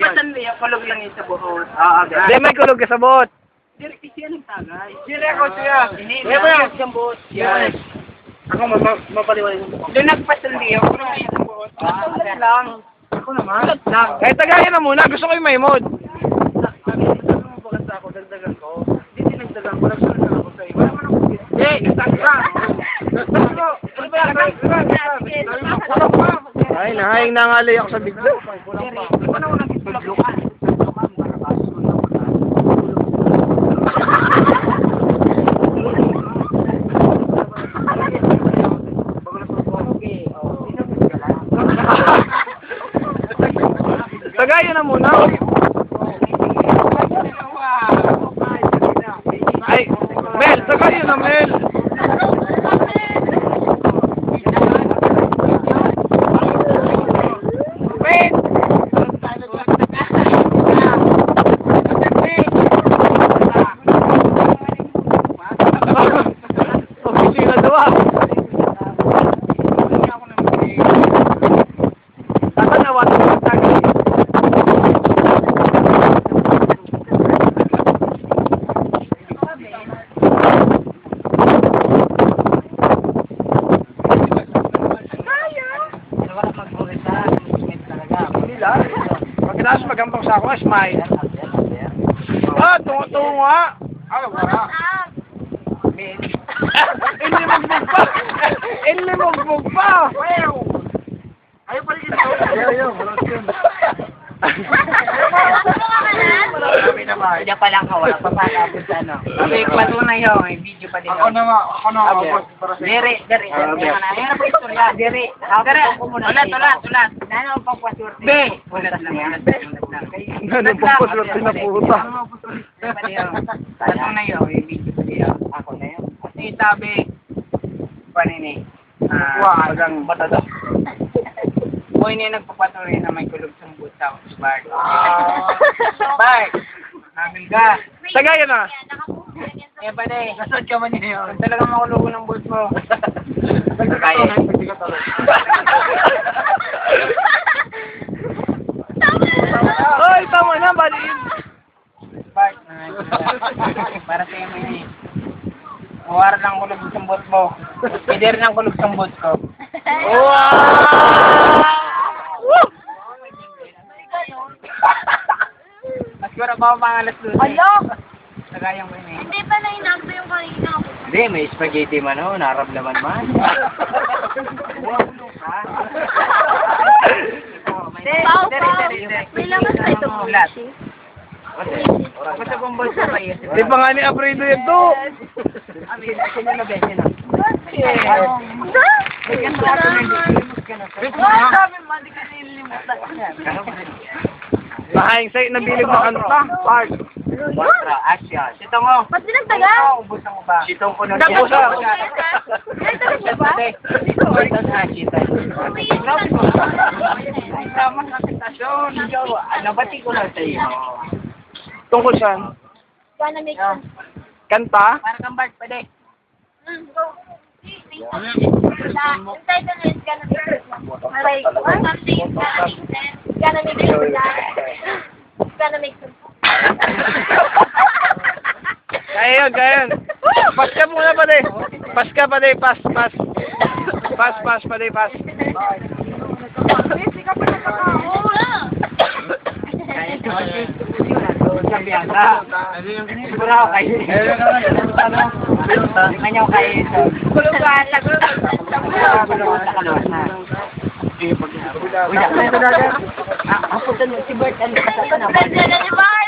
pasanli, kulog lang yung sa buhot. Hindi, may kulog ka sa buhot. Direk, siya ng tagay. Sili ako siya. Hindi, Kaya ba yan? yung buhot. Yan. Ako mapaliwanag yung buhok. Doon nagpasanli ako. Kulog lang yung buhot. Kulog lang. Ako naman. Lang. Kahit tagayan na muna, gusto ko yung may mod. Ako, dagdagan ko. Hindi dinagdagan ko. Nagsunod lang ako sa iyo. Wala man ako. Eh, nagtagdagan. Ano ba yan? Kulang pa. Ay, nahayang nangalay ako sa bigla. Di ba na ako nagtulog-lukan? Tagayan na muna. Ay, Mel, tagayan na, Mel. Opisina daw ah. Tatanawan ko ang tagay. Pagkatapos magampang sa ako, smile. Ah, tunga-tunga. Ano wala? Inlimugbog pa. Inlimugbog pa. Wow! Ayaw pa rin ito. Ayaw. Diyan pa lang ka, wala pa pagkabot sa ano. Kasi patunay yun, may video pa din. Ako na nga. Ako na nga. Dere. Meron pa istorya. Dere. Tulat. Nano ang pagpaswerte? Be! Ulat lang yan. Ganun po po swerte na puta. Patunay yun, may video pa din. Ako na yun. Kasi sabi, panini. Hanggang bata daw. Boy niya nagpapatuloy na may kulog sa buta. Bart. Bart! Nabil ka. Tagayan na. Eh, pwede. Nasod ka man niya yun. Talagang makulog ng boot mo. Kaya. Oy, tama na, baliin. Bart. Para sa iyo may Mawara lang kulog sa boot mo. Pider ng kulog sa boot ko. Wow! Woo! Siguro ba ang alas 12? Alo! Sagayang mo yun eh. Hindi pa na-inakto yung kanina. Hindi, may spaghetti man o, naramdaman man. May lamas pa ito. Ulat. Basta kung bolsa pa yun. Di pa nga ni Aprido yun to. Kasi na nabese na. Sabi mo, hindi ka nililimutan. Mahayang sa'yo, nabilig na kanta. Art. Kontra, action. Sitong mo. Ba't dinagdagan? Ubusan mo ba? Sitong ko na Dapat siya. mo. Dinagdagan siya ba? Ay, tama sa kapitasyon. Nabati ko lang sa iyo. Tungkol saan? Gana make sense. Kanta? Para kang Bart, pwede. Go. Yung title is gonna make sense. Like, something is gonna make sense. Gonna make sense. Gonna make sense. Kaya yun, kaya yun. Pas ka muna pa de. Pas ka pa de, pas. Pas, pa de, pas. Busy ka pa na nakahula. Siguro ako kayo. Yung kanya ko kayo ito. Kulugan. Uy, ako na ito dagat. Ako si Bert, ano ka sa President ni Bart.